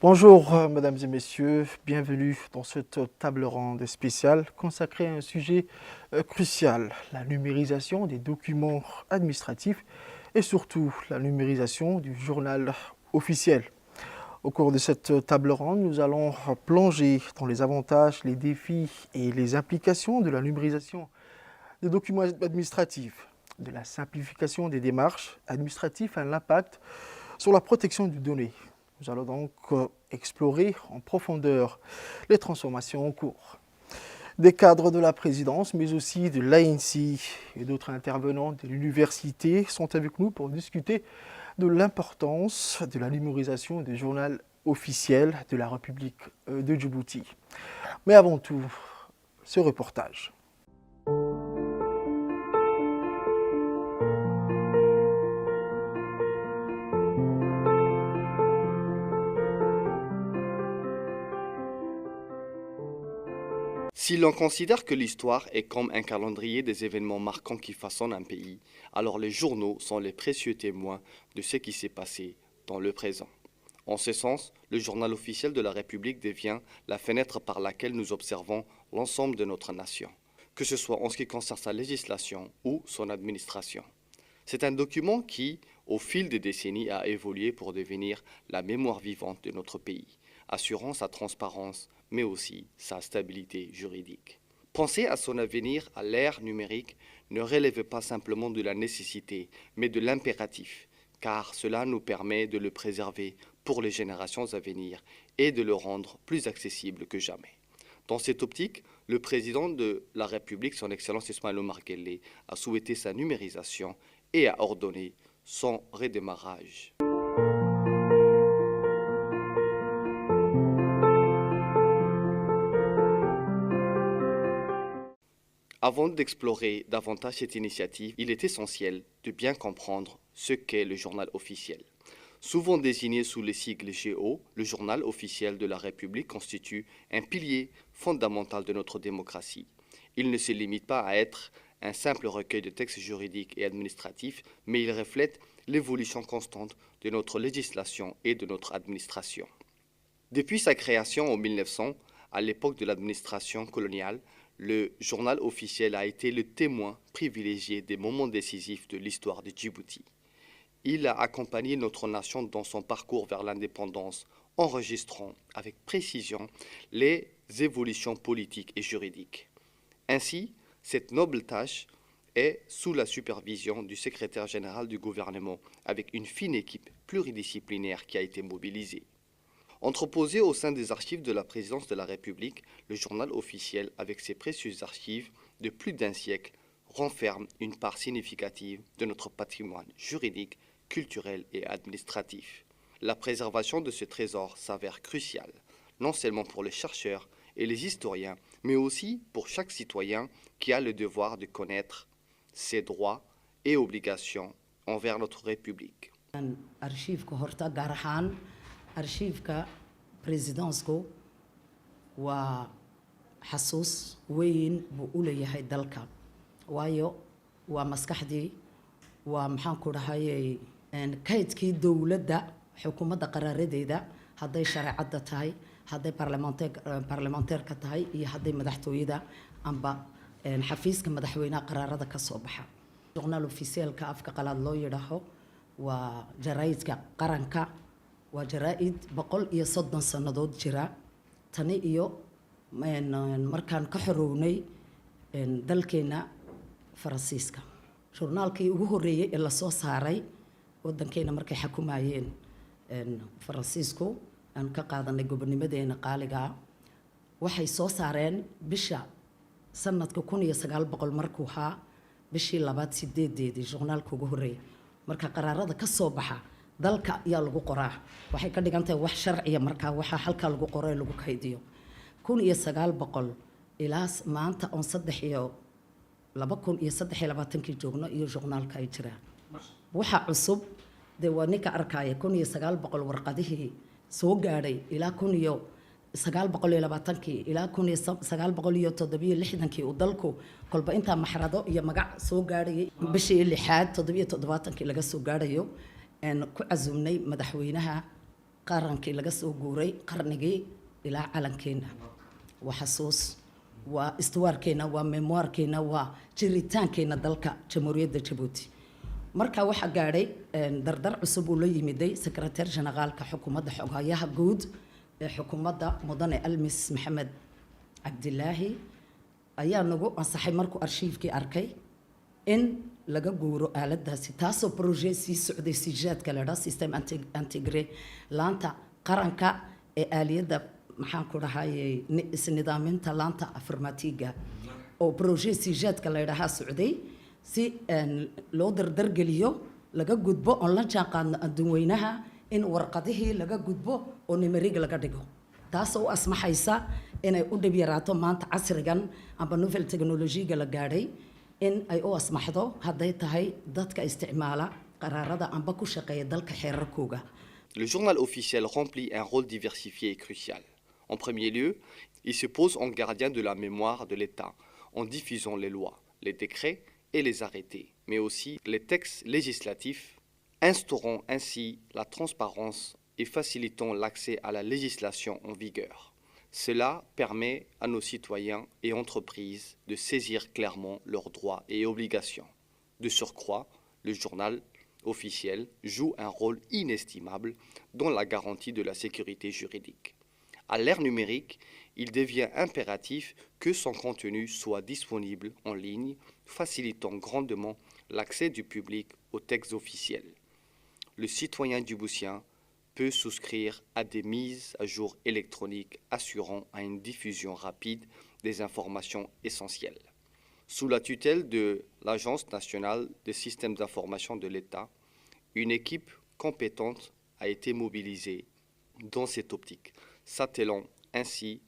Bonjour, mesdames et messieurs, bienvenue dans cette table ronde spéciale consacrée à un sujet crucial, la numérisation des documents administratifs et surtout la numérisation du journal officiel. Au cours de cette table ronde, nous allons plonger dans les avantages, les défis et les implications de la numérisation des documents administratifs, de la simplification des démarches administratives à l'impact sur la protection des données. Nous allons donc explorer en profondeur les transformations en cours. Des cadres de la présidence, mais aussi de l'ANSI et d'autres intervenants de l'université sont avec nous pour discuter de l'importance de la numérisation du journal officiel de la République de Djibouti. Mais avant tout, ce reportage. Si l'on considère que l'histoire est comme un calendrier des événements marquants qui façonnent un pays, alors les journaux sont les précieux témoins de ce qui s'est passé dans le présent. En ce sens, le journal officiel de la République devient la fenêtre par laquelle nous observons l'ensemble de notre nation, que ce soit en ce qui concerne sa législation ou son administration. C'est un document qui, au fil des décennies, a évolué pour devenir la mémoire vivante de notre pays, assurant sa transparence, mais aussi sa stabilité juridique. Penser à son avenir à l'ère numérique ne relève pas simplement de la nécessité, mais de l'impératif, car cela nous permet de le préserver pour les générations à venir et de le rendre plus accessible que jamais. Dans cette optique, le président de la République, son Excellence Ismaël Omar Guelleh, a souhaité sa numérisation et a ordonné son redémarrage. Avant d'explorer davantage cette initiative, il est essentiel de bien comprendre ce qu'est le journal officiel. Souvent désigné sous les sigles GO, le journal officiel de la République constitue un pilier fondamental de notre démocratie. Il ne se limite pas à être un simple recueil de textes juridiques et administratifs, mais il reflète l'évolution constante de notre législation et de notre administration. Depuis sa création en 1900, à l'époque de l'administration coloniale, le journal officiel a été le témoin privilégié des moments décisifs de l'histoire de Djibouti. Il a accompagné notre nation dans son parcours vers l'indépendance, enregistrant avec précision les évolutions politiques et juridiques. Ainsi, cette noble tâche est sous la supervision du secrétaire général du gouvernement, avec une fine équipe pluridisciplinaire qui a été mobilisée. Entreposé au sein des archives de la présidence de la République, le journal officiel, avec ses précieuses archives de plus d'un siècle, renferme une part significative de notre patrimoine juridique, culturel et administratif. La préservation de ce trésor s'avère cruciale, non seulement pour les chercheurs et les historiens, mais aussi pour chaque citoyen qui a le devoir de connaître ses droits et obligations envers notre République. أرشيفك بريزيدانسكو وحسوس وين بقولي هاي دلكا وايو ومسكحدي ومحانكو هاي كايتكي دولة دا حكومة قرار دا هذا شرع عدتهاي هذا برلمانتير كتهاي هذا مدحتوي دا أمبا حفيزك مدحوينا قرار دا كصبحة جورنال أوفيسيال كافك قلاد لو يراهو وجرايدك قرنكا waa jaraa-id 130 sannadood jira tani iyo markaan ka xorownay dalkeena Faransiiska journaalkii ugu horeeyay ee la soo saaray wadankeena markay xukumayeen Faransiisku aan ka qaadanay gobonimadeena qaaliga waxay soo saareen bisha sanadka 1900 markuu ahaa bishii 28 journaalka ugu horeeyay marka qaraarada ka soo baxa dalka ayaa lagu qoraa waxay ka dhigantahay wax sharciya marka waxa halka lagu qoray lagu kaydiyo 1900 ilaa maanta on 2023 joogno iyo journaalka ay jiraan waxa cusub deewaanka arkaya 1900 warqadihii soo gaadhay ilaa 1920 ilaa 1967 uu dalku kolba inta maxrado iyo magac soo gaadhay bishii 6 7 laga soo gaadhayo ku cazumnay madaxweynaha qarankii laga soo guuray qarnigii ilaa calankeena waa xasuus waa istuwaarkeena waa memoirkeena waa jiritaankeena dalka jamhuuriyadda Jabuuti marka waxa gaadhay dardar cusub oo la yimiday secretary generaalka xukuumadda xogayaha guud ee xukuumadda mudane Almis Maxamed Cabdilaahi ayaa nagu ansaxay markuu arshiifkii arkay in laga guuro aaladaasi taasoo projet sii socday sijaadka la dhaha system intégré laanta qaranka ee aaliyadda maxaan ku dhahay isnidaaminta laanta informatiga oo projet sijaadka la dhaha socday si loo dardargeliyo laga gudbo oo la jaanqaadno adduunweynaha in warqadihii laga gudbo oo numeriga laga dhigo taasoo u asmaxaysa inay u dhib yaraato maanta casrigan amba novel technology-ga la gaadhay in ay u asmaxdo hadday tahay dadka isticmaala qaraarada amba ku shaqeeya dalka xeerarkooga. Le journal officiel remplit un rôle diversifié et crucial. En premier lieu, il se pose en gardien de la mémoire de l'État en diffusant les lois, les décrets et les arrêtés, mais aussi les textes législatifs, instaurant ainsi la transparence et facilitant l'accès à la législation en vigueur. Cela permet à nos citoyens et entreprises de saisir clairement leurs droits et obligations. De surcroît, le journal officiel joue un rôle inestimable dans la garantie de la sécurité juridique. À l'ère numérique, il devient impératif que son contenu soit disponible en ligne, facilitant grandement l'accès du public aux textes officiels. Le citoyen djiboutien peut souscrire à des mises à jour électroniques assurant à une diffusion rapide des informations essentielles. Sous la tutelle de l'Agence nationale des systèmes d'information de l'État, une équipe compétente a été mobilisée dans cette optique, s'attelant ainsi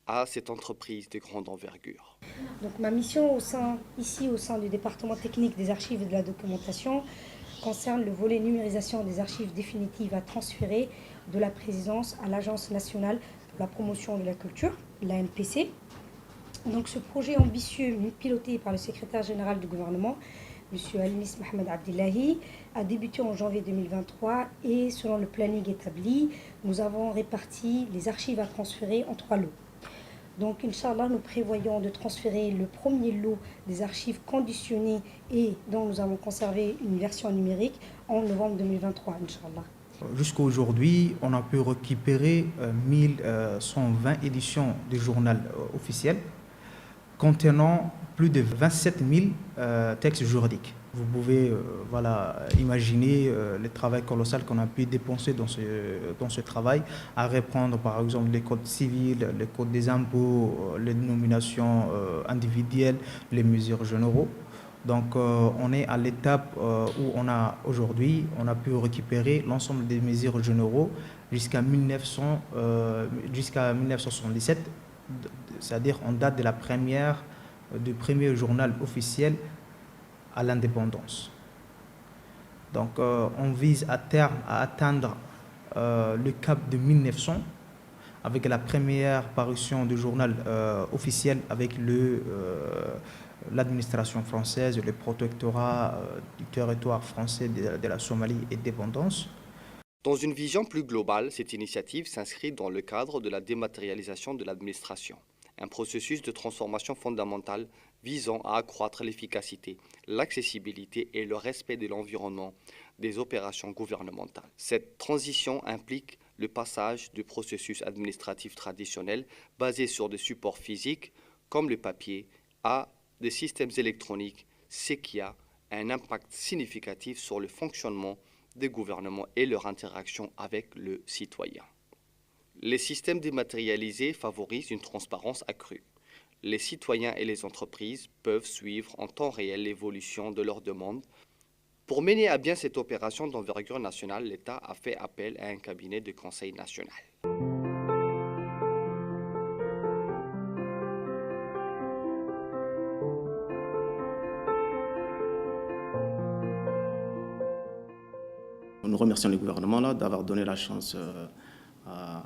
à cette entreprise de grande envergure. Donc, ma mission ici au sein du département technique des archives et de la documentation concerne le volet numérisation des archives définitives à transférer de la présidence à l'Agence nationale pour la promotion de la culture, l'ANPC. Donc ce projet ambitieux piloté par le secrétaire général du gouvernement, M. Almis Mohamed Abdillahi, a débuté en janvier 2023 et selon le planning établi, nous avons réparti les archives à transférer en 3 lots. Donc, Inch'Allah, nous prévoyons de transférer le premier lot des archives conditionnées et dont nous avons conservé une version numérique en novembre 2023, Inch'Allah. Jusqu'à aujourd'hui, on a pu récupérer 1120 éditions du journal officiel contenant plus de 27 000 textes juridiques. Vous pouvez imaginer le travail colossal qu'on a pu dépenser dans ce travail, à reprendre par exemple les codes civils, les codes des impôts, les dénominations individuelles, les mesures généraux. Donc on est à l'étape où on a pu récupérer l'ensemble des mesures généraux jusqu'à 1977, c'est-à-dire en date de du premier journal officiel à l'indépendance. Donc on vise à terme à atteindre le cap de 1900 avec la première parution du journal officiel avec l'administration française, le protectorat du territoire français de la Somalie et dépendance. Dans une vision plus globale, cette initiative s'inscrit dans le cadre de la dématérialisation de l'administration, un processus de transformation fondamentale visant à accroître l'efficacité, l'accessibilité et le respect de l'environnement des opérations gouvernementales. Cette transition implique le passage du processus administratif traditionnel basé sur des supports physiques comme le papier à des systèmes électroniques, ce qui a un impact significatif sur le fonctionnement des gouvernements et leur interaction avec le citoyen. Les systèmes dématérialisés favorisent une transparence accrue. Les citoyens et les entreprises peuvent suivre en temps réel l'évolution de leurs demandes. Pour mener à bien cette opération d'envergure nationale, l'État a fait appel à un cabinet de conseil national. Nous remercions le gouvernement d'avoir donné la chance à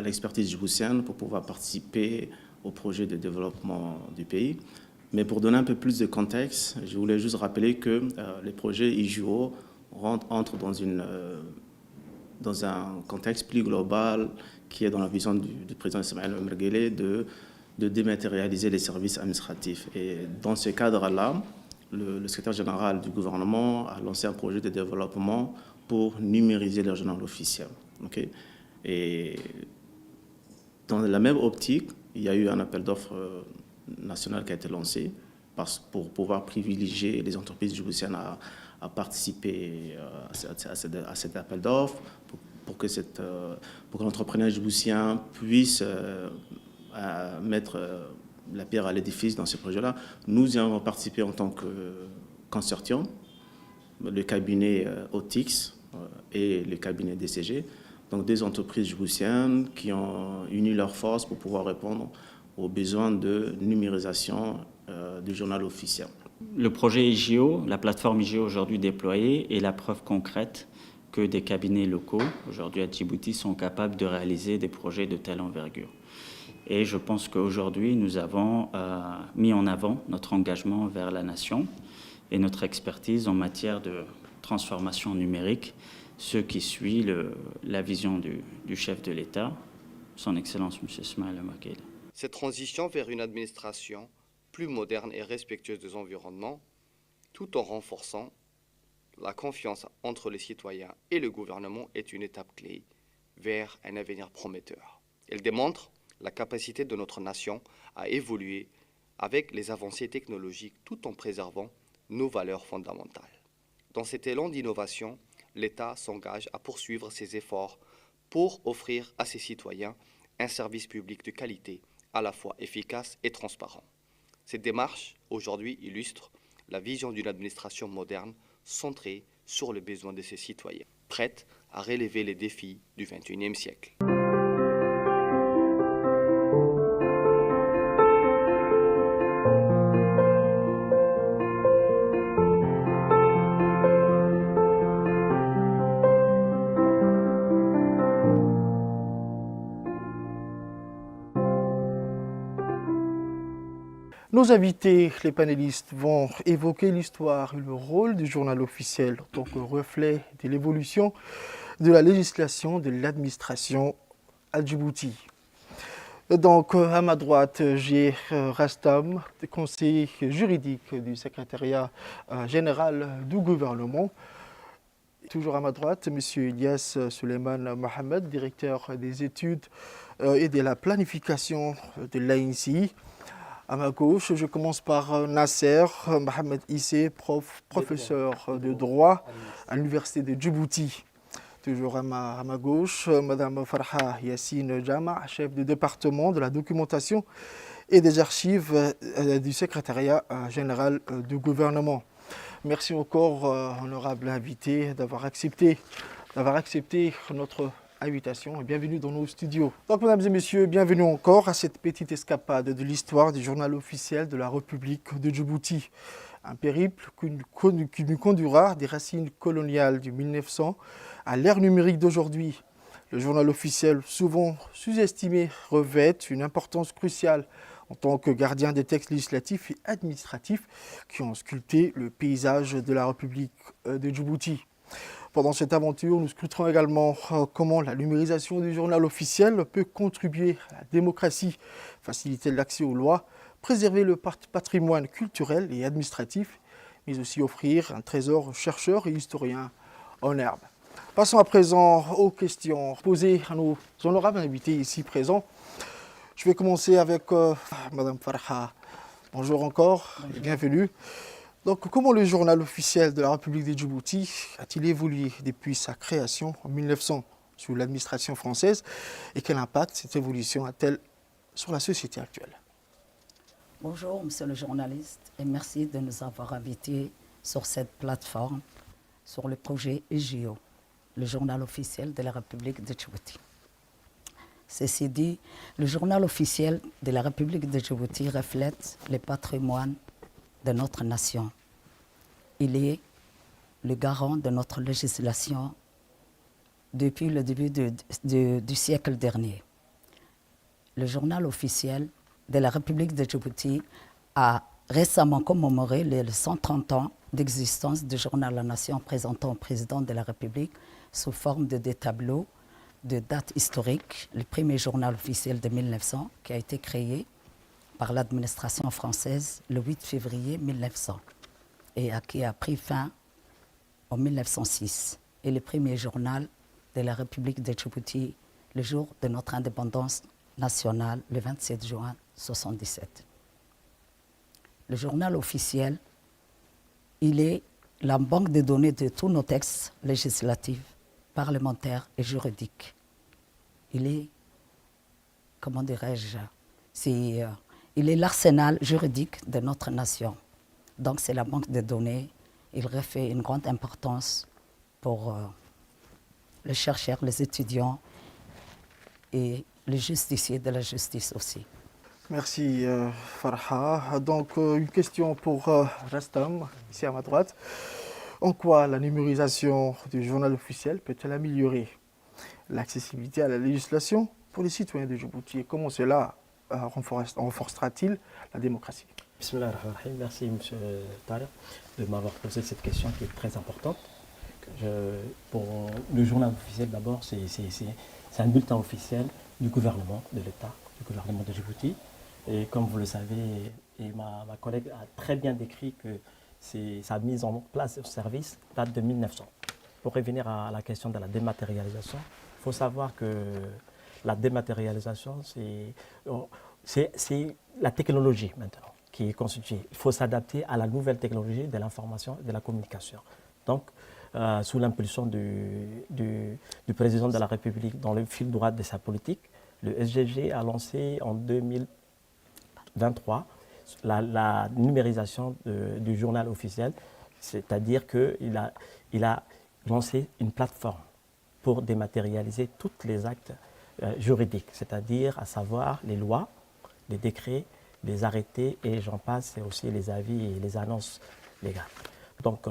l'expertise djiboutienne pour pouvoir participer au projet de développement du pays. Mais pour donner un peu plus de contexte, je voulais juste rappeler que les projets IJO entrent dans dans un contexte plus global qui est dans la vision du président Ismaël Omar Guelleh de dématérialiser les services administratifs. Et dans ce cadre-là, le secrétaire général du gouvernement a lancé un projet de développement pour numériser le journal officiel. Okay? Et dans la même optique, il y a eu un appel d'offres national qui a été lancé pour pouvoir privilégier les entreprises djiboutiennes à participer à cet appel d'offres, pour que l'entrepreneur djiboutien puisse mettre la pierre à l'édifice dans ce projet-là. Nous y avons participé en tant que consortium, le cabinet OTIX et le cabinet DCG, donc des entreprises djiboutiennes qui ont uni leurs forces pour pouvoir répondre aux besoins de numérisation du journal officiel. Le projet IGO, la plateforme IGO aujourd'hui déployée, est la preuve concrète que des cabinets locaux, aujourd'hui à Djibouti, sont capables de réaliser des projets de telle envergure. Et je pense qu'aujourd'hui, nous avons mis en avant notre engagement vers la nation et notre expertise en matière de transformation numérique, ce qui suit la vision du chef de l'État, son Excellence M. Ismaël Omar Guelleh. Cette transition vers une administration plus moderne et respectueuse des environnements, tout en renforçant la confiance entre les citoyens et le gouvernement, est une étape clé vers un avenir prometteur. Elle démontre la capacité de notre nation à évoluer avec les avancées technologiques tout en préservant nos valeurs fondamentales. Dans cet élan d'innovation, l'État s'engage à poursuivre ses efforts pour offrir à ses citoyens un service public de qualité, à la fois efficace et transparent. Cette démarche, aujourd'hui, illustre la vision d'une administration moderne centrée sur les besoins de ses citoyens, prête à relever les défis du XXIe siècle. Nos invités, les panélistes, vont évoquer l'histoire et le rôle du journal officiel en tant que reflet de l'évolution de la législation de l'administration à Djibouti. Donc, à ma droite, j'ai Rastam, conseiller juridique du secrétariat général du gouvernement. Toujours à ma droite, M. Ilyas Suleiman Mohamed, directeur des études et de la planification de l'ANCI. À ma gauche, je commence par Nasser Mohamed Issé, professeur de droit à l'université de Djibouti. Toujours à ma gauche, Mme Farha Yassine Jama, chef de département de la documentation et des archives du secrétariat général du gouvernement. Merci encore, honorable invité, d'avoir accepté notre invitation et bienvenue dans nos studios. Donc, mesdames et messieurs, bienvenue encore à cette petite escapade de l'histoire du journal officiel de la République de Djibouti. Un périple qui nous conduira des racines coloniales du 1900 à l'ère numérique d'aujourd'hui. Le journal officiel, souvent sous-estimé, revêt une importance cruciale en tant que gardien des textes législatifs et administratifs qui ont sculpté le paysage de la République de Djibouti. Pendant cette aventure, nous scruterons également comment la numérisation du journal officiel peut contribuer à la démocratie, faciliter l'accès aux lois, préserver le patrimoine culturel et administratif, mais aussi offrir un trésor aux chercheurs et historiens en herbe. Passons à présent aux questions posées à nos honorables invités ici présents. Je vais commencer avec Mme Farha. Bonjour encore et bienvenue. Donc, comment le journal officiel de la République de Djibouti a-t-il évolué depuis sa création en 1900 sous l'administration française et quel impact cette évolution a-t-elle sur la société actuelle? Bonjour, monsieur le journaliste, et merci de nous avoir invités sur cette plateforme sur le projet IGO, le journal officiel de la République de Djibouti. Ceci dit, le journal officiel de la République de Djibouti reflète le patrimoine de notre nation. Il est le garant de notre législation depuis le début du siècle dernier. Le journal officiel de la République de Djibouti a récemment commémoré les 130 ans d'existence du journal La Nation présentant au président de la République sous forme de des tableaux de dates historiques. Le premier journal officiel de 1900 qui a été créé par l'administration française le 8 février 1900 et qui a pris fin en 1906. Et le premier journal de la République de Djibouti le jour de notre indépendance nationale, le 27 juin 1977. Le journal officiel, il est la banque de données de tous nos textes législatifs, parlementaires et juridiques. Il est, comment dirais-je, il est l'arsenal juridique de notre nation. Donc c'est la banque de données. Il revêt une grande importance pour les chercheurs, les étudiants et les justiciers de la justice aussi. Merci Farha. Donc une question pour Rastam, ici à ma droite. En quoi la numérisation du journal officiel peut-elle améliorer l'accessibilité à la législation pour les citoyens de Djibouti et comment cela renforcera-t-il la démocratie? Bismillah ar-Rahman ar-Rahim. Merci M. Tariq de m'avoir posé cette question qui est très importante. Pour le journal officiel d'abord, c'est un bulletin officiel du gouvernement de l'État, du gouvernement de Djibouti. Et comme vous le savez, et ma collègue a très bien décrit que sa mise en place au service date de 1900. Pour revenir à la question de la dématérialisation, il faut savoir que la dématérialisation, c'est la technologie maintenant qui est constituée. Il faut s'adapter à la nouvelle technologie de l'information et de la communication. Donc, sous l'impulsion du président de la République dans le fil droit de sa politique, le SGG a lancé en 2023 la numérisation du journal officiel, c'est-à-dire qu'il a lancé une plateforme pour dématérialiser tous les actes juridiques, c'est-à-dire à savoir les lois, les décrets, les arrêtés et j'en passe, et aussi les avis et les annonces légales. Donc,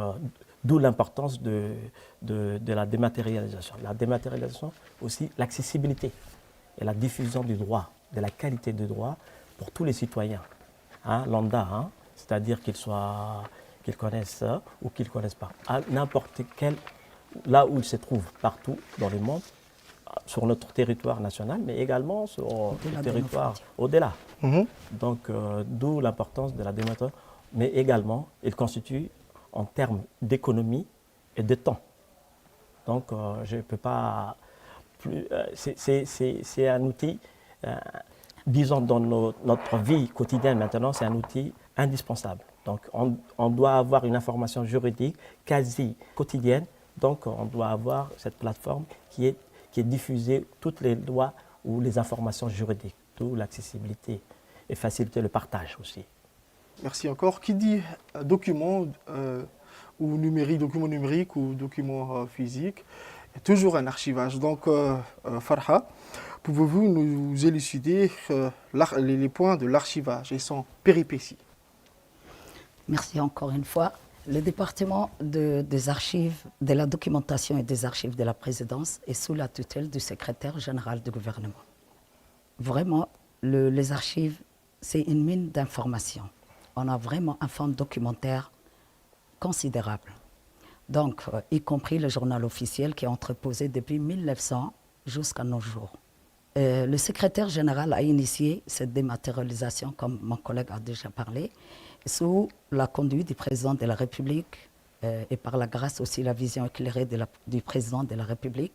d'où l'importance de la dématérialisation. La dématérialisation, aussi l'accessibilité et la diffusion du droit, de la qualité du droit pour tous les citoyens, lambda, c'est-à-dire qu'ils connaissent ou qu'ils ne connaissent pas, à n'importe quel, là où ils se trouvent, partout dans le monde, sur notre territoire national, mais également sur le territoire au-delà. Donc, d'où l'importance de la dématérialisation, mais également, il constitue en termes d'économie et de temps. Donc, je ne peux pas plus. C'est un outil, disons, dans notre vie quotidienne maintenant, c'est un outil indispensable. Donc, on doit avoir une information juridique quasi quotidienne. Donc, on doit avoir cette plateforme qui est diffusée, toutes les lois ou les informations juridiques, d'où l'accessibilité et faciliter le partage aussi. Merci encore. Qui dit document ou numérique, document numérique ou document physique, il y a toujours un archivage. Donc, Farha, pouvez-vous nous élucider les points de l'archivage et son péripéties? Merci encore une fois. Le département des archives, de la documentation et des archives de la présidence est sous la tutelle du secrétaire général du gouvernement. Vraiment, les archives, c'est une mine d'informations. On a vraiment un fonds documentaire considérable. Donc, y compris le journal officiel qui est entreposé depuis 1900 jusqu'à nos jours. Le secrétaire général a initié cette dématérialisation, comme mon collègue a déjà parlé, sous la conduite du président de la République et par la grâce aussi la vision éclairée du président de la République.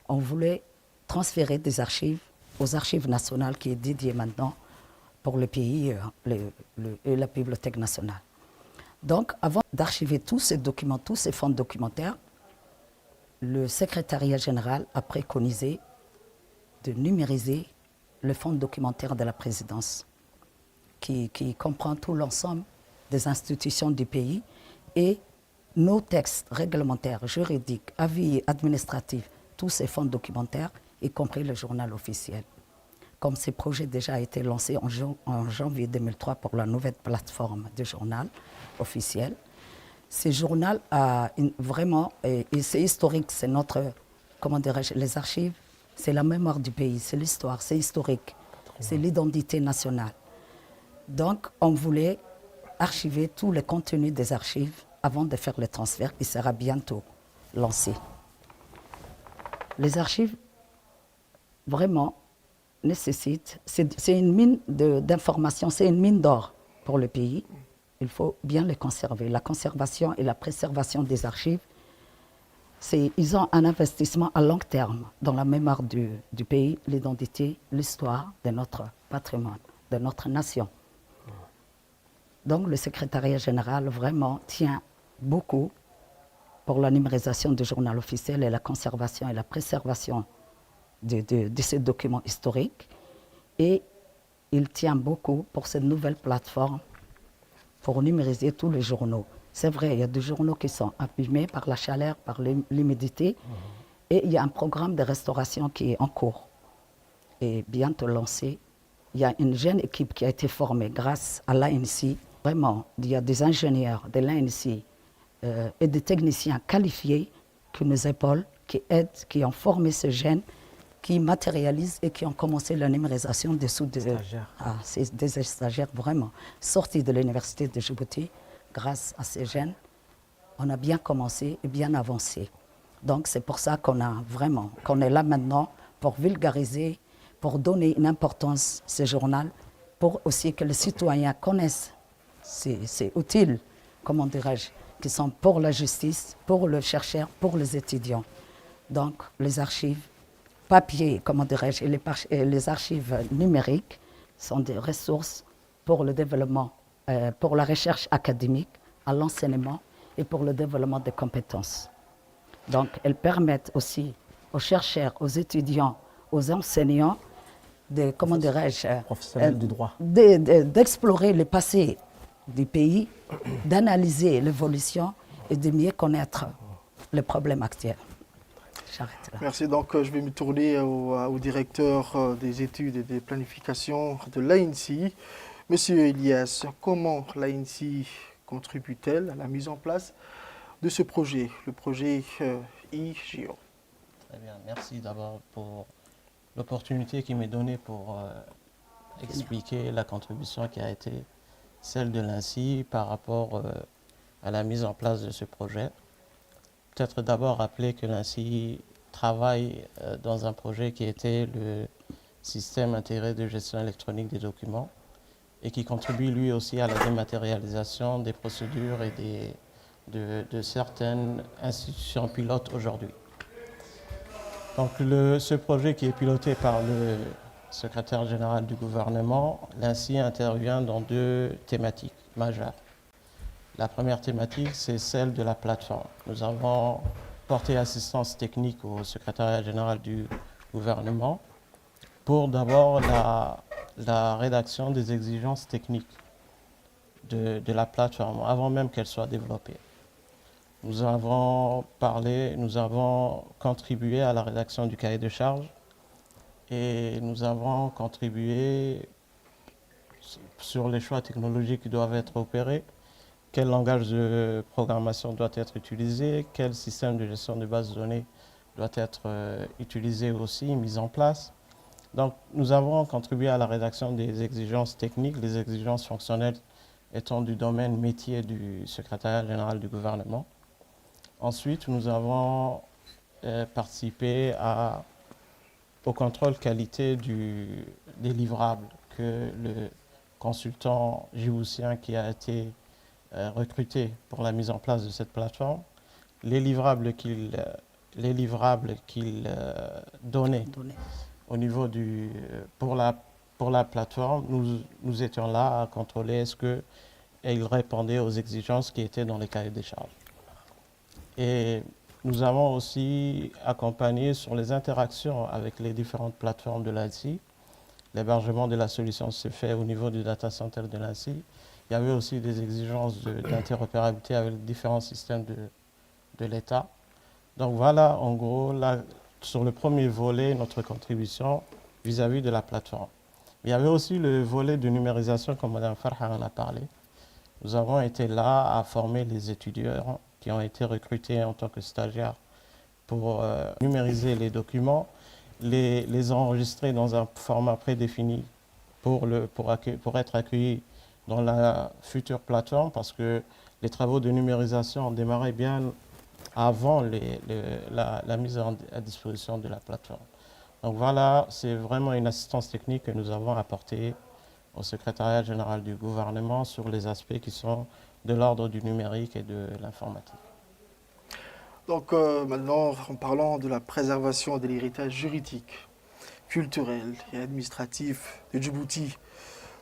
On voulait transférer des archives aux archives nationales qui est dédiée maintenant pour le pays et la Bibliothèque nationale. Donc, avant d'archiver tous ces documents, tous ces fonds documentaires, le secrétariat général a préconisé de numériser le fonds documentaire de la présidence, qui comprend tout l'ensemble des institutions du pays et nos textes réglementaires, juridiques, avis administratifs, tous ces fonds documentaires, y compris le journal officiel. Comme ce projet déjà a été lancé en janvier 2003 pour la nouvelle plateforme du journal officiel, ce journal a vraiment, et c'est historique, c'est notre, comment dirais-je, les archives, c'est la mémoire du pays, c'est l'histoire, c'est historique, c'est l'identité nationale. Donc, on voulait archiver tous les contenus des archives avant de faire le transfert. Il sera bientôt lancé. Les archives, vraiment, nécessitent, c'est une mine d'informations, c'est une mine d'or pour le pays. Il faut bien les conserver. La conservation et la préservation des archives, ils ont un investissement à long terme dans la mémoire du pays, l'identité, l'histoire de notre patrimoine, de notre nation. Donc le secrétariat général vraiment tient beaucoup pour la numérisation du journal officiel et la conservation et la préservation de ces documents historiques. Et il tient beaucoup pour cette nouvelle plateforme pour numériser tous les journaux. C'est vrai, il y a des journaux qui sont abîmés par la chaleur, par l'humidité, et il y a un programme de restauration qui est en cours et bientôt lancé. Il y a une jeune équipe qui a été formée grâce à l'ANSI. Vraiment, il y a des ingénieurs de l'ANSI et des techniciens qualifiés qui nous épaulent, qui aident, qui ont formé ces jeunes, qui matérialisent et qui ont commencé la numérisation des stagiaires. C'est des stagiaires vraiment sortis de l'université de Djibouti. Grâce à ces jeunes, on a bien commencé et bien avancé. Donc c'est pour ça qu'on est là maintenant pour vulgariser, pour donner une importance à ce journal, pour aussi que les citoyens connaissent ces outils, comment dirais-je, qui sont pour la justice, pour le chercheur, pour les étudiants. Donc les archives papier, comment dirais-je, et les archives numériques sont des ressources pour le développement, pour la recherche académique, à l'enseignement et pour le développement des compétences. Donc elles permettent aussi aux chercheurs, aux étudiants, aux enseignants, comment dirais-je, professionnels du droit, d'explorer le passé du pays, d'analyser l'évolution et de mieux connaître les problèmes actuels. J'arrête là. Merci. Donc, je vais me tourner au directeur des études et des planifications de l'ANSI. Monsieur Elias, comment l'ANSI contribue-t-elle à la mise en place de ce projet, le projet IGO? Très bien. Merci d'abord pour l'opportunité qui m'est donnée pour expliquer la contribution qui a été celle de l'ANSI par rapport à la mise en place de ce projet. Peut-être d'abord rappeler que l'ANSI travaille dans un projet qui était le système intégré de gestion électronique des documents et qui contribue lui aussi à la dématérialisation des procédures et de certaines institutions pilotes aujourd'hui. Donc ce projet qui est piloté par le secrétaire général du gouvernement, l'ANSI intervient dans deux thématiques majeures. La première thématique, c'est celle de la plateforme. Nous avons porté assistance technique au secrétariat général du gouvernement pour d'abord la rédaction des exigences techniques de la plateforme avant même qu'elle soit développée. Nous avons contribué à la rédaction du cahier de charges et nous avons contribué sur les choix technologiques qui doivent être opérés. Quel langage de programmation doit être utilisé, quel système de gestion de base de données doit être utilisé aussi, mis en place. Donc, nous avons contribué à la rédaction des exigences techniques, les exigences fonctionnelles étant du domaine métier du secrétariat général du gouvernement. Ensuite, nous avons participé au contrôle qualité des livrables que le consultant djiboutien qui a été recruté pour la mise en place de cette plateforme, les livrables qu'il donnait au niveau pour la plateforme, nous étions là à contrôler est-ce qu'il répondait aux exigences qui étaient dans les cahiers des charges. Et nous avons aussi accompagné sur les interactions avec les différentes plateformes de l'ANSI. L'hébergement de la solution s'est fait au niveau du data center de l'ANSI. Il y avait aussi des exigences d'interopérabilité avec les différents systèmes de l'État. Donc voilà, en gros, là, sur le premier volet, notre contribution vis-à-vis de la plateforme. Il y avait aussi le volet de numérisation, comme Mme Farha en a parlé. Nous avons été là à former les étudiants qui ont été recrutés en tant que stagiaires pour numériser les documents, les enregistrer dans un format prédéfini pour être accueillis dans la future plateforme, parce que les travaux de numérisation ont démarré bien avant la mise à disposition de la plateforme. Donc voilà, c'est vraiment une assistance technique que nous avons apportée au secrétariat général du gouvernement sur les aspects qui sont de l'ordre du numérique et de l'informatique. Donc maintenant, en parlant de la préservation de l'héritage juridique, culturel et administratif de Djibouti,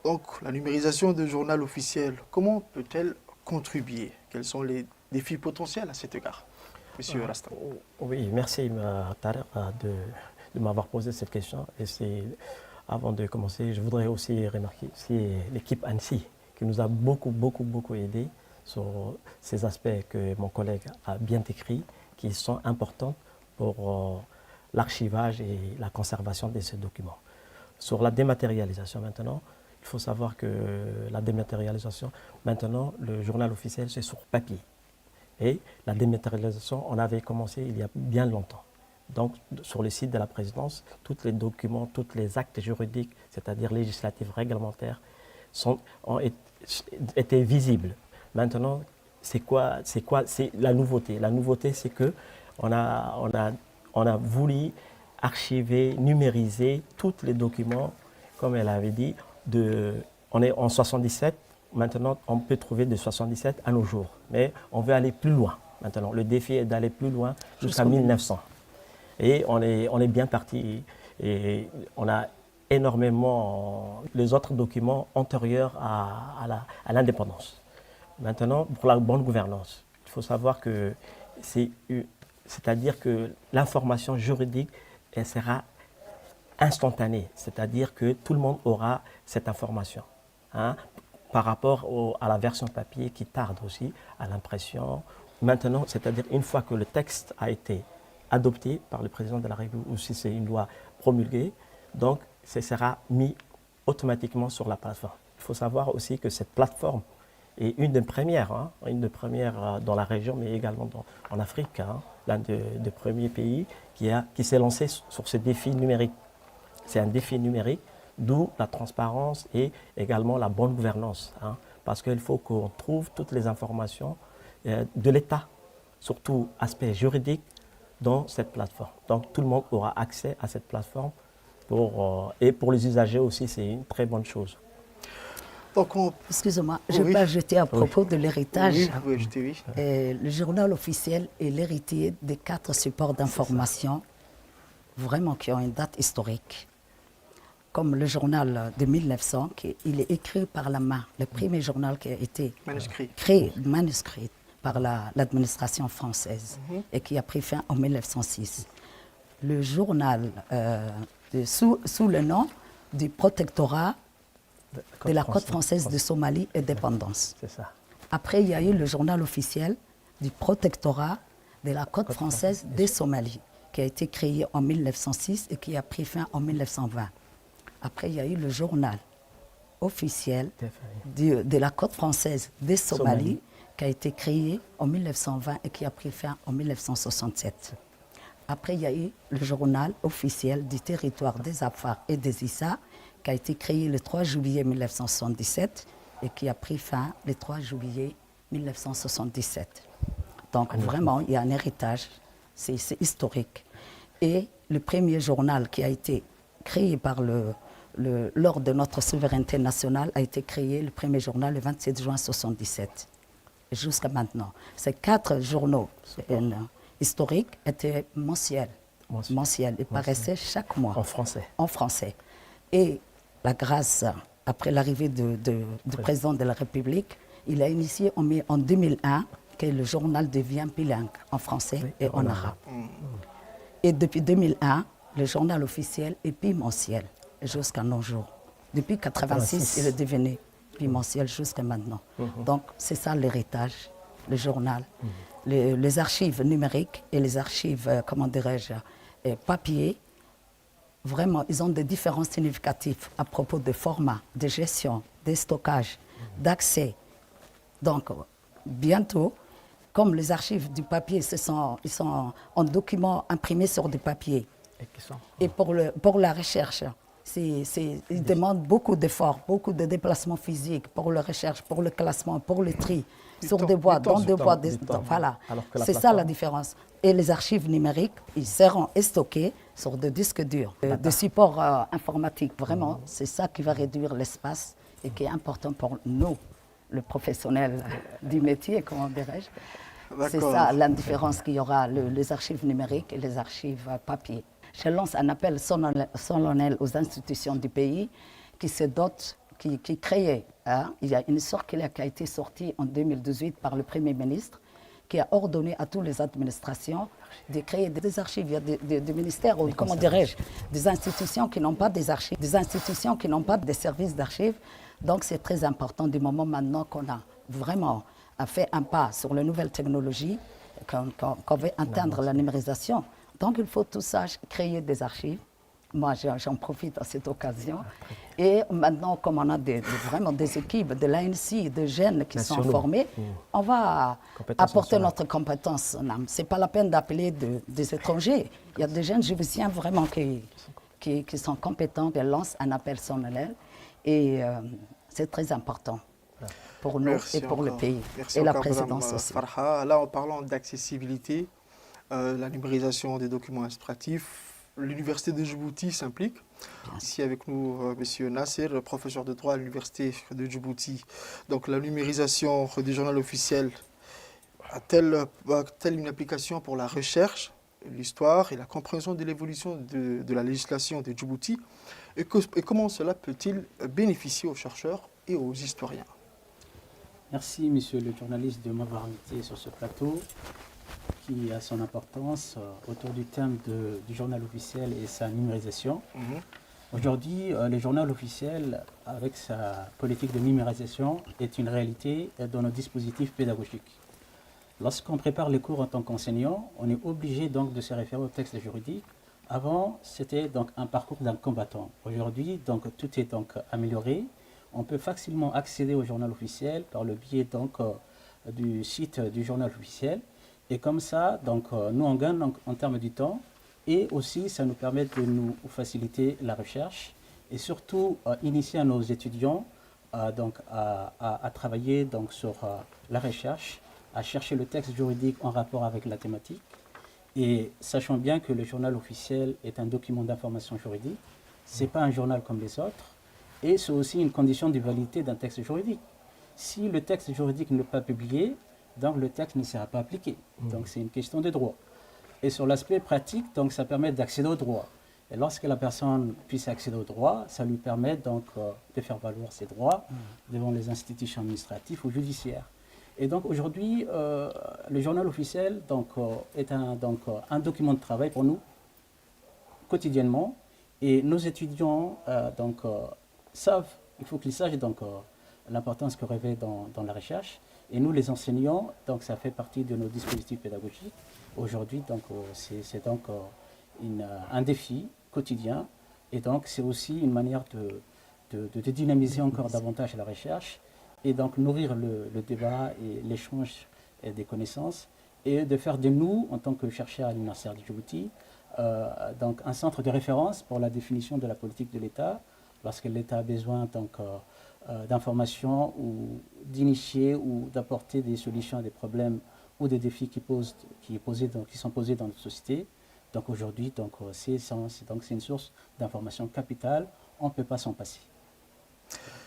donc la numérisation du journal officiel, comment peut-elle contribuer? Quels sont les défis potentiels à cet égard, Monsieur Rasta? Oui, merci Tarek de m'avoir posé cette question. Et avant de commencer, je voudrais aussi remarquer l'équipe ANSSI qui nous a beaucoup aidé sur ces aspects que mon collègue a bien décrits, qui sont importants pour l'archivage et la conservation de ces documents. Sur la dématérialisation maintenant, il faut savoir que la dématérialisation, maintenant, le journal officiel, c'est sur papier. Et la dématérialisation, on avait commencé il y a bien longtemps. Donc, sur le site de la présidence, tous les documents, tous les actes juridiques, c'est-à-dire législatifs, réglementaires, ont été visibles. Maintenant, c'est la nouveauté? La nouveauté, c'est qu'on a voulu archiver, numériser tous les documents, comme elle avait dit. On est en 77, maintenant on peut trouver de 77 à nos jours. Mais on veut aller plus loin maintenant. Le défi est d'aller plus loin jusqu'à 1900. Et on est bien parti. Et on a énormément les autres documents antérieurs à l'indépendance. Maintenant, pour la bonne gouvernance, il faut savoir que c'est-à-dire que l'information juridique, elle sera instantanée, c'est-à-dire que tout le monde aura cette information. Par rapport à la version papier qui tarde aussi à l'impression. Maintenant, c'est-à-dire une fois que le texte a été adopté par le président de la République ou si c'est une loi promulguée, donc ce sera mis automatiquement sur la plateforme. Il faut savoir aussi que cette plateforme est une des premières dans la région, mais également en Afrique, l'un des premiers pays qui s'est lancé sur ce défi numérique. C'est un défi numérique, d'où la transparence et également la bonne gouvernance. Parce qu'il faut qu'on trouve toutes les informations de l'État, surtout aspect juridique, dans cette plateforme. Donc tout le monde aura accès à cette plateforme et pour les usagers aussi, c'est une très bonne chose. Excusez-moi, je peux ajouter à propos de l'héritage. Oui. Le journal officiel est l'héritier des 4 supports d'information vraiment qui ont une date historique. Comme le journal de 1900, il est écrit par la main, le premier journal qui a été manuscrit par l'administration française et qui a pris fin en 1906. Le journal sous le nom du protectorat de la côte française de Somalie et dépendance. C'est ça. Après, il y a eu le journal officiel du protectorat de la côte française de Somalie, qui a été créé en 1906 et qui a pris fin en 1920. Après, il y a eu le journal officiel de la côte française de Somalie, qui a été créé en 1920 et qui a pris fin en 1967. Après, il y a eu le journal officiel du territoire des Afars et des Issa, qui a été créé le 3 juillet 1977 et qui a pris fin le 3 juillet 1977. Donc vraiment, il y a un héritage, c'est historique. Et le premier journal qui a été créé lors de notre souveraineté nationale a été créé, le premier journal, le 27 juin 1977. Jusqu'à maintenant. Ces 4 journaux historiques étaient mensuels. Ils paraissaient chaque mois. En français. Et la grâce, après l'arrivée du président de la République, il a initié en 2001 que le journal devient bilingue en français et en arabe. Et depuis 2001, le journal officiel est bimensuel jusqu'à nos jours. Depuis 1986, il est devenu bimensuel jusqu'à maintenant. Donc c'est ça l'héritage, le journal. Les archives numériques et les archives, comment dirais-je, papier, vraiment, ils ont des différences significatives à propos de format, de gestion, de stockage, d'accès. Donc, bientôt, comme les archives du papier, ils sont en documents imprimés sur du papier. Et pour la recherche, il demande beaucoup d'efforts, beaucoup de déplacements physiques pour la recherche, pour le classement, pour le tri, sur des voies, dans des voies. Voilà, c'est ça la différence. Et les archives numériques, ils seront stockés sur des disques durs, des supports informatiques. Vraiment, c'est ça qui va réduire l'espace et qui est important pour nous, le professionnel du métier, comment dirais-je. C'est ça la différence qu'il y aura, les archives numériques et les archives papier. Je lance un appel solennel aux institutions du pays qui se dotent, qui créent. Il y a une circulaire qui a été sortie en 2018 par le Premier ministre qui a ordonné à toutes les administrations de créer des archives. Il y a des ministères, ou comment dirais-je, des institutions qui n'ont pas des archives, des institutions qui n'ont pas de services d'archives. Donc c'est très important du moment maintenant qu'on a vraiment fait un pas sur les nouvelles technologies, qu'on veut atteindre la numérisation. Donc il faut tout ça, créer des archives. Moi, j'en profite à cette occasion. Et maintenant, comme on a vraiment des équipes de l'ANSI, de jeunes qui sont formés, on va apporter notre compétence. Ce n'est pas la peine d'appeler des étrangers. Il y a des jeunes Djiboutiens vraiment qui sont compétents, qui lancent un appel solennel. Et c'est très important pour nous et pour le pays. Merci et la encore, présidence Madame aussi. Farha. Là, en parlant d'accessibilité, la numérisation des documents administratifs, l'Université de Djibouti s'implique. Ici avec nous, Monsieur Nasser, professeur de droit à l'Université de Djibouti. Donc la numérisation du journal officiel a-t-elle une application pour la recherche, l'histoire et la compréhension de l'évolution de la législation de Djibouti et comment cela peut-il bénéficier aux chercheurs et aux historiens? Merci, monsieur le journaliste, de m'avoir invité sur ce plateau qui a son importance autour du thème du journal officiel et sa numérisation. Aujourd'hui, le journal officiel, avec sa politique de numérisation, est une réalité dans nos dispositifs pédagogiques. Lorsqu'on prépare les cours en tant qu'enseignant, on est obligé donc de se référer au texte juridique. Avant, c'était donc un parcours d'un combattant. Aujourd'hui, donc tout est donc amélioré. On peut facilement accéder au journal officiel par le biais donc du site du journal officiel. Et comme ça, donc, nous on gagne donc, en termes du temps et aussi ça nous permet de nous faciliter la recherche et surtout initier à nos étudiants donc, à travailler donc, sur la recherche, à chercher le texte juridique en rapport avec la thématique. Et sachant bien que le journal officiel est un document d'information juridique, ce n'est pas un journal comme les autres et c'est aussi une condition de validité d'un texte juridique. Si le texte juridique n'est pas publié, donc le texte ne sera pas appliqué. Donc c'est une question de droit. Et sur l'aspect pratique, donc ça permet d'accéder au droit. Et lorsque la personne puisse accéder au droit, ça lui permet donc de faire valoir ses droits devant les institutions administratives ou judiciaires. Et donc aujourd'hui, le journal officiel donc, est un document de travail pour nous, quotidiennement. Et nos étudiants savent, il faut qu'ils sachent donc, l'importance que revêt dans la recherche. Et nous, les enseignants, donc ça fait partie de nos dispositifs pédagogiques. Aujourd'hui, donc c'est donc un défi quotidien. Et donc c'est aussi une manière de dynamiser encore davantage la recherche et donc nourrir le débat et l'échange des connaissances et de faire de nous, en tant que chercheurs à l'Université de Djibouti, donc un centre de référence pour la définition de la politique de l'État, lorsque l'État a besoin donc d'informations ou d'initier ou d'apporter des solutions à des problèmes ou des défis qui sont posés dans notre société. Donc aujourd'hui, c'est une source d'information capitale, on ne peut pas s'en passer.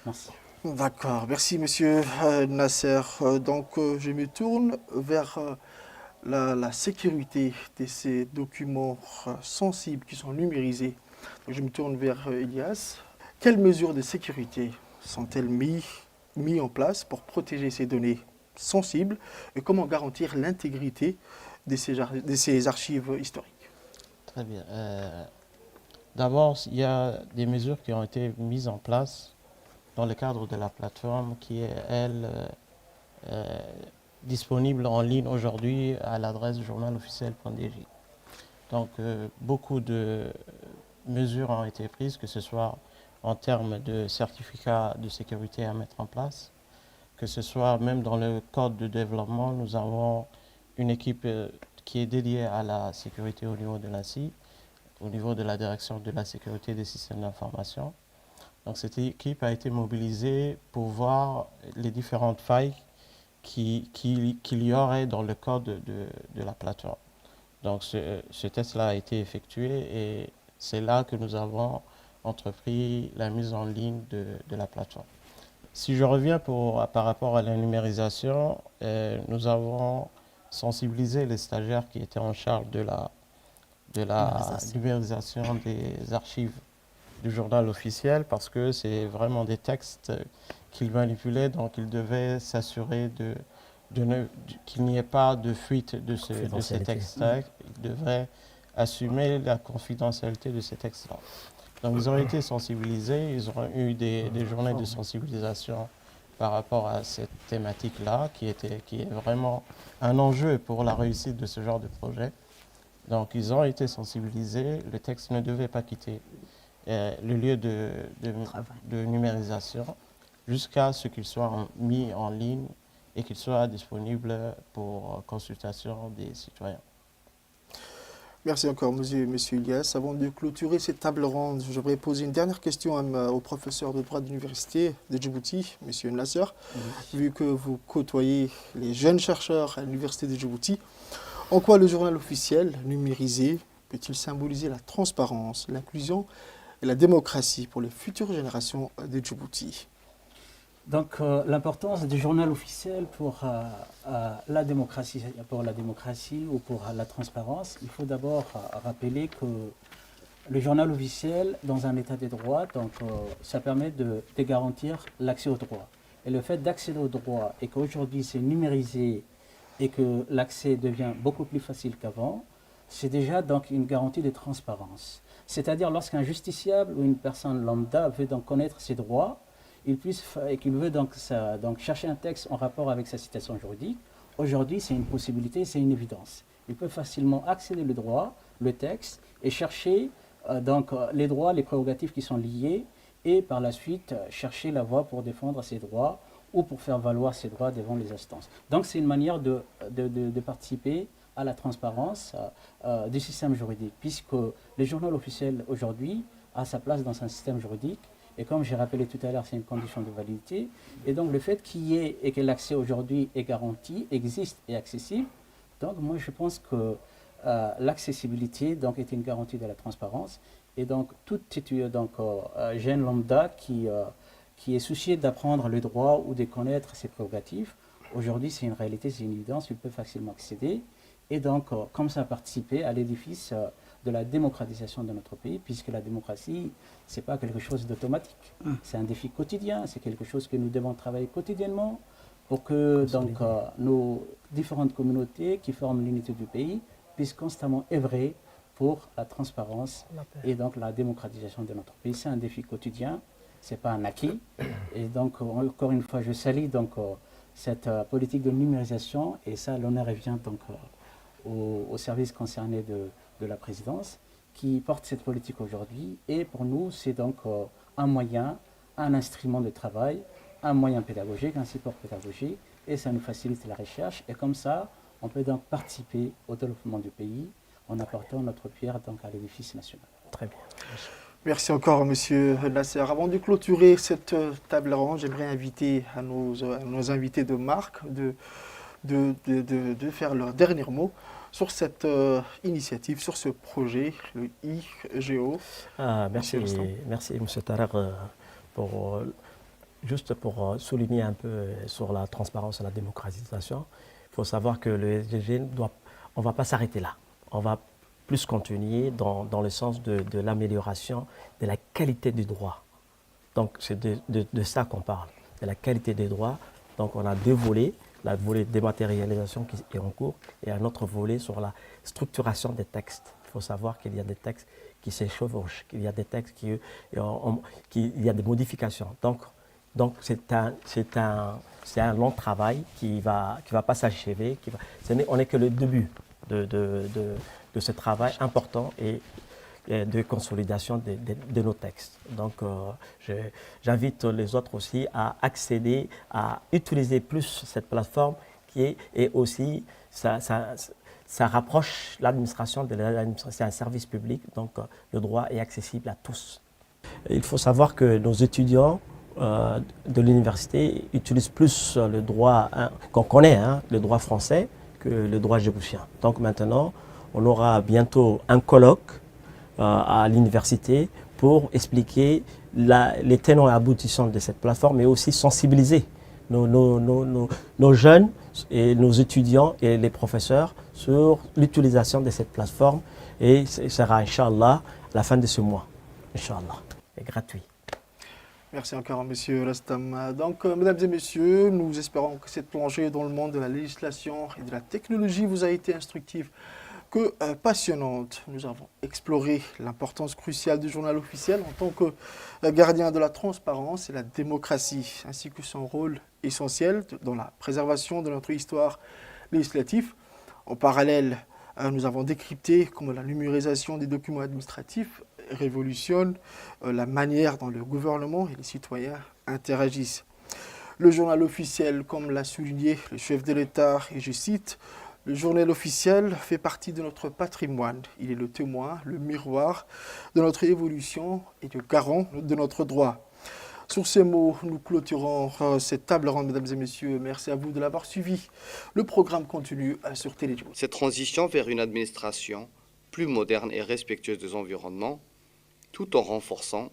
Merci. D'accord, merci monsieur Nasser. Donc je me tourne vers la sécurité de ces documents sensibles qui sont numérisés. Donc, je me tourne vers Elias. Quelles mesures de sécurité sont-elles mises en place pour protéger ces données sensibles et comment garantir l'intégrité de ces archives historiques? Très bien. D'abord, il y a des mesures qui ont été mises en place dans le cadre de la plateforme qui est, elle, disponible en ligne aujourd'hui à l'adresse journalofficiel.dj. Donc, beaucoup de mesures ont été prises, que ce soit en termes de certificats de sécurité à mettre en place, que ce soit même dans le code de développement, nous avons une équipe qui est dédiée à la sécurité au niveau de l'ANSI. au niveau de la direction de la sécurité des systèmes d'information. Donc cette équipe a été mobilisée pour voir les différentes failles qu'il y aurait dans le code de la plateforme. Donc ce test-là a été effectué et c'est là que nous avons entrepris la mise en ligne de la plateforme. Si je reviens par rapport à la numérisation, nous avons sensibilisé les stagiaires qui étaient en charge de la numérisation des archives du journal officiel parce que c'est vraiment des textes qu'ils manipulaient, donc ils devaient s'assurer qu'il n'y ait pas de fuite de ces textes-là. Ils devraient assumer la confidentialité de ces textes-là. Donc ils ont été sensibilisés, ils ont eu des journées de sensibilisation par rapport à cette thématique-là, qui est vraiment un enjeu pour la réussite de ce genre de projet. Donc ils ont été sensibilisés, le texte ne devait pas quitter le lieu de numérisation jusqu'à ce qu'il soit mis en ligne et qu'il soit disponible pour consultation des citoyens. Merci encore, monsieur Ilyas. Avant de clôturer cette table ronde, j'aimerais poser une dernière question au professeur de droit de l'université de Djibouti, monsieur Nasser. Vu que vous côtoyez les jeunes chercheurs à l'université de Djibouti, en quoi le journal officiel numérisé peut-il symboliser la transparence, l'inclusion et la démocratie pour les futures générations de Djibouti? Donc l'importance du journal officiel pour la démocratie ou pour la transparence, il faut d'abord rappeler que le journal officiel dans un état de droit, donc ça permet de garantir l'accès au droit. Et le fait d'accéder au droit et qu'aujourd'hui c'est numérisé et que l'accès devient beaucoup plus facile qu'avant, c'est déjà donc une garantie de transparence. C'est-à-dire lorsqu'un justiciable ou une personne lambda veut donc connaître ses droits, et qu'il veut donc chercher un texte en rapport avec sa situation juridique, aujourd'hui c'est une possibilité, c'est une évidence. Il peut facilement accéder au droit, le texte, et chercher les droits, les prérogatives qui sont liées, et par la suite chercher la voie pour défendre ses droits ou pour faire valoir ses droits devant les instances. Donc c'est une manière de participer à la transparence du système juridique, puisque le journal officiel aujourd'hui a sa place dans un système juridique. Et comme j'ai rappelé tout à l'heure, c'est une condition de validité. Et donc le fait qu'il y ait et que l'accès aujourd'hui est garanti, existe et accessible, donc moi je pense que l'accessibilité est une garantie de la transparence. Et donc tout jeune lambda qui est soucié d'apprendre le droit ou de connaître ses prérogatives, aujourd'hui c'est une réalité, c'est une évidence, il peut facilement accéder. Et donc comme ça a participé à l'édifice de la démocratisation de notre pays, puisque la démocratie, ce n'est pas quelque chose d'automatique. C'est un défi quotidien, c'est quelque chose que nous devons travailler quotidiennement pour que nos différentes communautés qui forment l'unité du pays puissent constamment œuvrer pour la transparence et donc la démocratisation de notre pays. C'est un défi quotidien, ce n'est pas un acquis. Et donc, encore une fois, je salue cette politique de numérisation, et ça, l'honneur revient au service concerné de la présidence qui porte cette politique aujourd'hui. Et pour nous, c'est donc un moyen, un instrument de travail, un moyen pédagogique, un support pédagogique, et ça nous facilite la recherche. Et comme ça, on peut donc participer au développement du pays en apportant notre pierre à l'édifice national. Très bien. Merci encore, monsieur Nasser. Avant de clôturer cette table ronde, j'aimerais inviter à nos invités de marque de faire leur dernier mot sur cette initiative, sur ce projet, le IGO. Merci, M. Tarer, juste pour souligner un peu sur la transparence et la démocratisation. Il faut savoir que le SGG, on ne va pas s'arrêter là. On va plus continuer dans le sens de l'amélioration de la qualité du droit. Donc c'est de ça qu'on parle, de la qualité des droits. Donc on a deux volets. La volet dématérialisation qui est en cours et un autre volet sur la structuration des textes. Il faut savoir qu'il y a des textes qui s'échevauchent, qu'il y a des textes il y a des modifications. Donc c'est un long travail qui va pas s'achever. On n'est que le début de ce travail important et de consolidation de nos textes. Donc j'invite les autres aussi à accéder, à utiliser plus cette plateforme et aussi ça rapproche l'administration de l'administration. C'est un service public, donc le droit est accessible à tous. Il faut savoir que nos étudiants de l'université utilisent plus le droit qu'on connaît, le droit français, que le droit djiboutien. Donc maintenant, on aura bientôt un colloque à l'université pour expliquer les tenants et aboutissants de cette plateforme, mais aussi sensibiliser nos jeunes et nos étudiants et les professeurs sur l'utilisation de cette plateforme. Et ce sera, Inch'Allah, à la fin de ce mois. Inch'Allah, et gratuit. Merci encore, Monsieur Rastam. Donc, mesdames et messieurs, nous espérons que cette plongée dans le monde de la législation et de la technologie vous a été instructive que passionnante. Nous avons exploré l'importance cruciale du journal officiel en tant que gardien de la transparence et la démocratie, ainsi que son rôle essentiel dans la préservation de notre histoire législative. En parallèle, nous avons décrypté comment la numérisation des documents administratifs révolutionne la manière dont le gouvernement et les citoyens interagissent. Le journal officiel, comme l'a souligné le chef de l'État, et je cite, « Le journal officiel fait partie de notre patrimoine. Il est le témoin, le miroir de notre évolution et le garant de notre droit. » Sur ces mots, nous clôturons cette table ronde, mesdames et messieurs. Merci à vous de l'avoir suivi. Le programme continue sur Téléjournal. Cette transition vers une administration plus moderne et respectueuse des environnements, tout en renforçant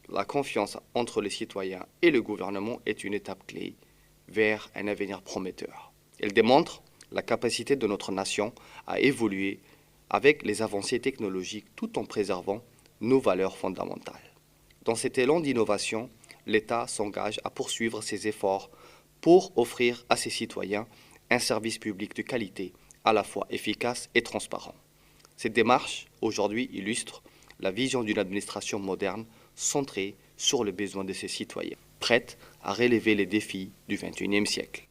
la confiance entre les citoyens et le gouvernement, est une étape clé vers un avenir prometteur. Elle démontre la capacité de notre nation à évoluer avec les avancées technologiques tout en préservant nos valeurs fondamentales. Dans cet élan d'innovation, l'État s'engage à poursuivre ses efforts pour offrir à ses citoyens un service public de qualité, à la fois efficace et transparent. Cette démarche, aujourd'hui, illustre la vision d'une administration moderne centrée sur les besoins de ses citoyens, prête à relever les défis du XXIe siècle.